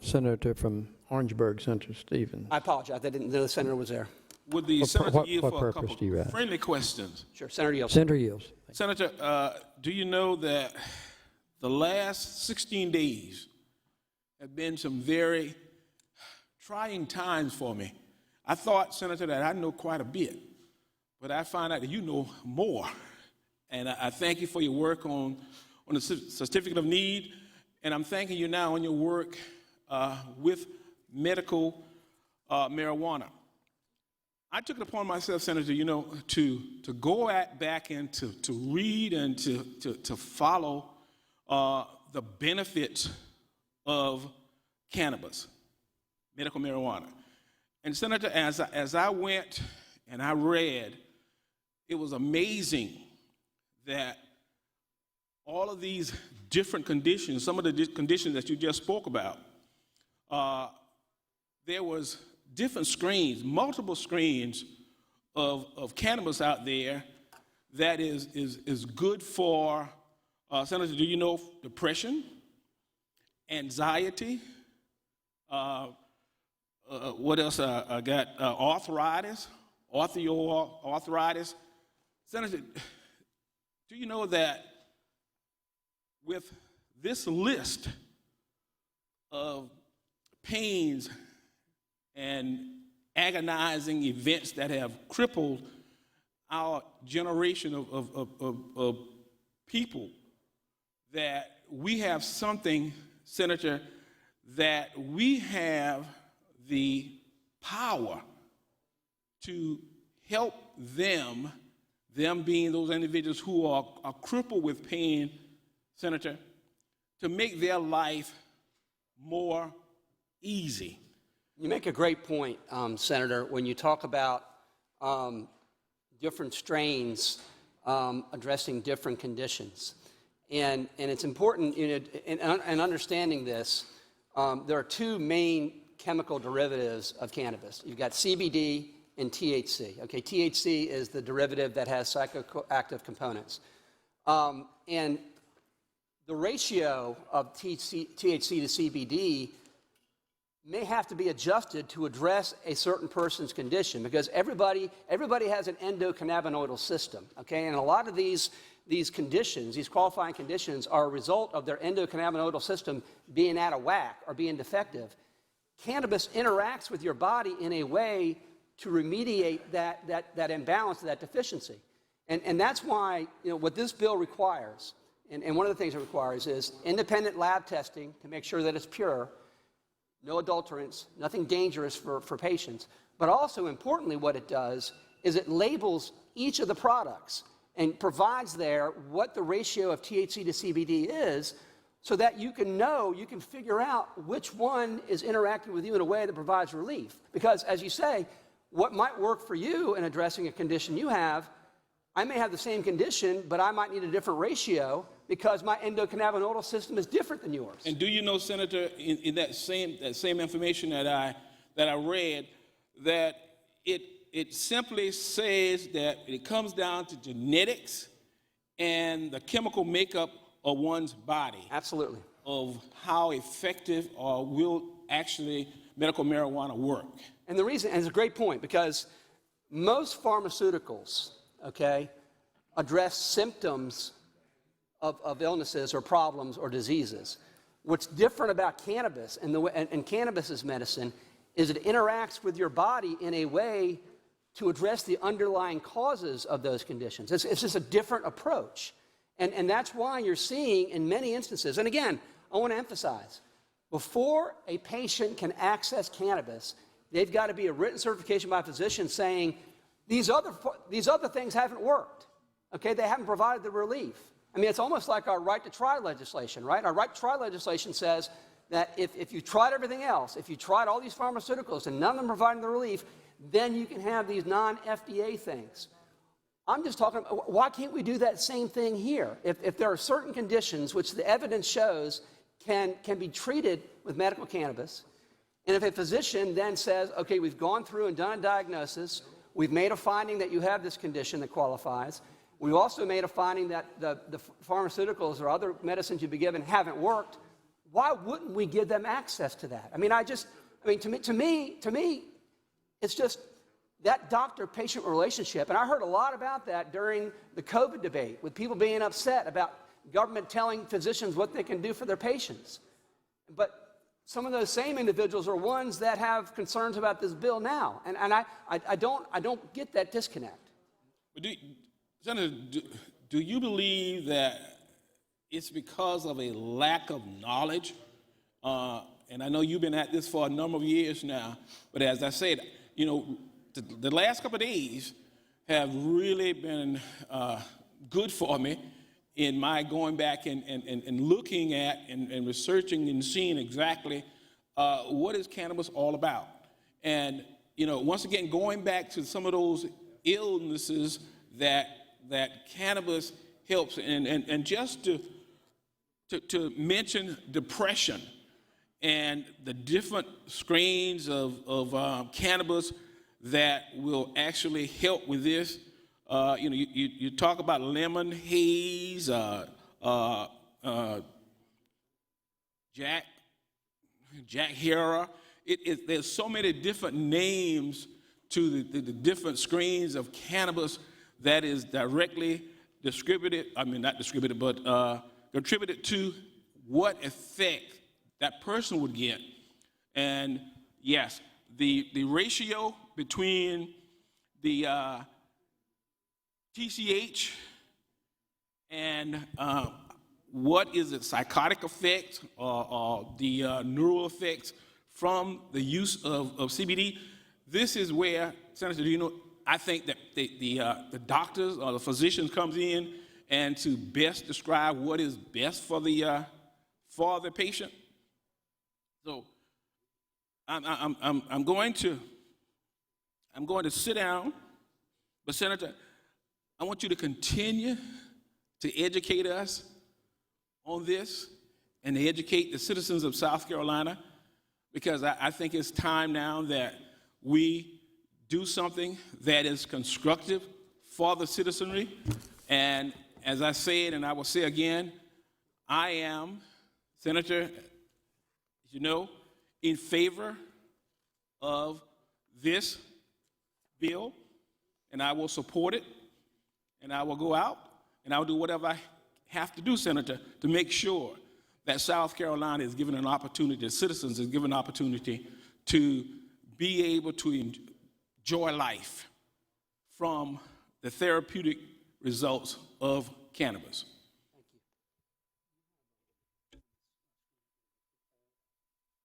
Senator from Orangeburg, Senator Stevens. I apologize. I didn't know the senator was there. Would the senator yield for a purpose couple do you have? friendly questions? Sure, Senator Yields. Senator Yields. Senator, do you know that the last 16 days have been some very trying times for me? I thought, Senator, that I know quite a bit, but I find out that you know more. And I thank you for your work on the certificate of need, and I'm thanking you now on your work with medical marijuana. I took it upon myself, Senator, to go back and to read and to follow the benefits of cannabis, medical marijuana. And Senator, as I went and I read, it was amazing that all of these different conditions, some of the conditions that you just spoke about, there was different strains, multiple strains of cannabis out there that is good for, Senator, do you know depression, anxiety, what else I got, arthritis, osteoarthritis. Senator, do you know that with this list of pains and agonizing events that have crippled our generation of people, that we have something, Senator, that we have the power to help them being those individuals who are crippled with pain, Senator, to make their life more easy. You make a great point, Senator, when you talk about different strains addressing different conditions. And it's important, in understanding this, there are two main chemical derivatives of cannabis. You've got CBD and THC. Okay, THC is the derivative that has psychoactive components. And the ratio of THC to CBD may have to be adjusted to address a certain person's condition, because everybody has an endocannabinoidal system, okay? And a lot of these conditions, these qualifying conditions, are a result of their endocannabinoidal system being out of whack or being defective. Cannabis interacts with your body in a way to remediate that imbalance, that deficiency. And that's why, what this bill requires, and one of the things it requires is independent lab testing to make sure that it's pure, no adulterants, nothing dangerous for patients. But also, importantly, what it does is it labels each of the products and provides there what the ratio of THC to CBD is, so that you can figure out which one is interacting with you in a way that provides relief. Because, as you say, what might work for you in addressing a condition you have, I may have the same condition, but I might need a different ratio because my endocannabinoidal system is different than yours. And do you know, Senator, in that same information that I read, that it simply says that it comes down to genetics and the chemical makeup of one's body. Absolutely. Of how effective or will actually medical marijuana work. And the reason, and it's a great point, because most pharmaceuticals, okay, address symptoms of illnesses or problems or diseases. What's different about cannabis and cannabis's medicine is it interacts with your body in a way to address the underlying causes of those conditions. It's just a different approach. And that's why you're seeing in many instances, and again, I want to emphasize, before a patient can access cannabis, they've got to be a written certification by a physician saying, these other things haven't worked, okay? They haven't provided the relief. I mean, it's almost like our right to try legislation, right? Our right to try legislation says that if you tried everything else, if you tried all these pharmaceuticals and none of them providing the relief, then you can have these non-FDA things. I'm just talking, why can't we do that same thing here? If there are certain conditions which the evidence shows can be treated with medical cannabis, and if a physician then says, okay, we've gone through and done a diagnosis, we've made a finding that you have this condition that qualifies, we've also made a finding that the pharmaceuticals or other medicines you've been given haven't worked, why wouldn't we give them access to that? To me, it's just that doctor-patient relationship. And I heard a lot about that during the COVID debate, with people being upset about government telling physicians what they can do for their patients. But some of those same individuals are ones that have concerns about this bill now. And I don't get that disconnect. Senator, do you believe that it's because of a lack of knowledge? And I know you've been at this for a number of years now, but as I said, the last couple of days have really been good for me in my going back and looking at and researching and seeing exactly what is cannabis all about. And, once again, going back to some of those illnesses that cannabis helps, and just to mention depression and the different strains of cannabis that will actually help with this. You talk about lemon haze, Jack Hera. There's so many different names to the different strains of cannabis that is directly contributed to what effect that person would get. And yes, the ratio between the TCH and what is it, psychotic effect or the neural effects from the use of CBD, this is where, Senator, I think that the doctors or the physicians comes in and to best describe what is best for the patient. So I'm going to sit down, but Senator, I want you to continue to educate us on this and to educate the citizens of South Carolina, because I think it's time now that we do something that is constructive for the citizenry. And as I said, and I will say again, I am, Senator, as you know, in favor of this bill, and I will support it, and I will go out, and I will do whatever I have to do, Senator, to make sure that South Carolina is given an opportunity, citizens is given an opportunity to be able to enjoy life from the therapeutic results of cannabis.